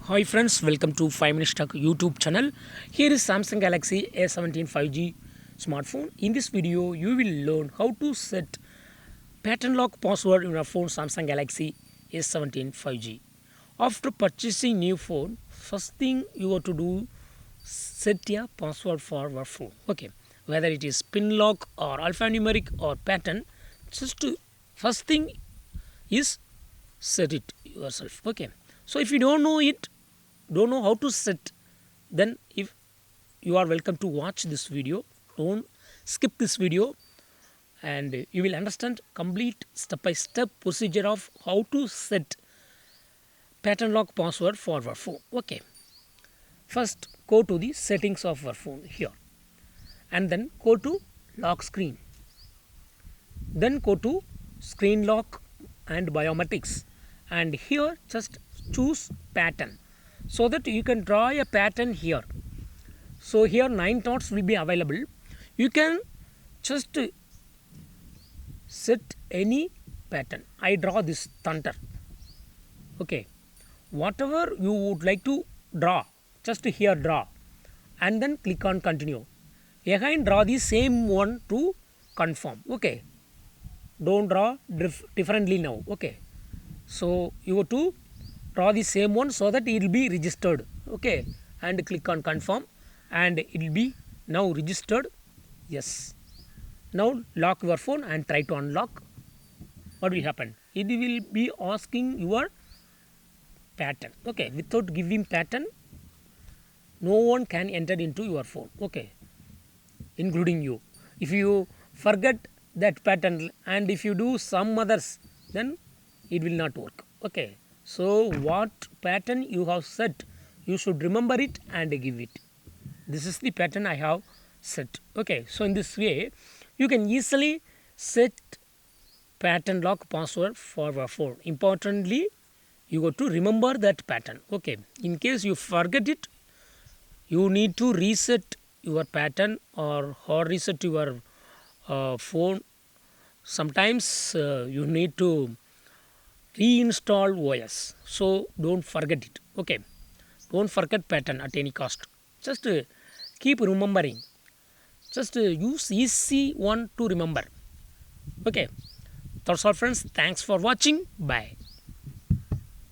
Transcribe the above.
Hi friends, welcome to 5 Minutes Tech YouTube channel. Here is Samsung Galaxy A17 5G smartphone. In this video, you will learn how to set pattern lock password in your phone Samsung Galaxy A17 5G. After purchasing new phone, first thing you have to do, set a password for your phone. Okay, whether it is pin lock or alphanumeric or pattern, first thing is set it yourself. Okay, so if you don't know how to set, then if you are welcome to watch this video, don't skip this video, and you will understand complete step-by-step procedure of how to set pattern lock password for your phone. Okay, first go to the settings of your phone here, and then go to lock screen, then go to screen lock and biometrics, and here just choose pattern so that you can draw a pattern here. So here 9 dots will be available. You can just set any pattern. I draw this thunder. Okay, whatever you would like to draw, just here draw, and then click on continue. Again draw the same one to confirm. Okay, don't draw differently now. Okay, so you have to draw the same one so that it will be registered. Okay, and click on confirm, and it will be now registered. Yes, now lock your phone and try to unlock. What will happen? It will be asking your pattern. Okay, without giving pattern, no one can enter into your phone. Okay, including you. If you forget that pattern and if you do some others, then it will not work. Okay, so what pattern you have set, you should remember it and give it. This is the pattern I have set. Okay, so in this way you can easily set pattern lock password for your phone. Importantly, you got to remember that pattern. Okay, in case you forget it, you need to reset your pattern or hard reset your phone. Sometimes you need to reinstall OS, so don't forget it. Okay, don't forget pattern at any cost. Just keep remembering. Just use easy one to remember. Okay, that's all friends. Thanks for watching. Bye.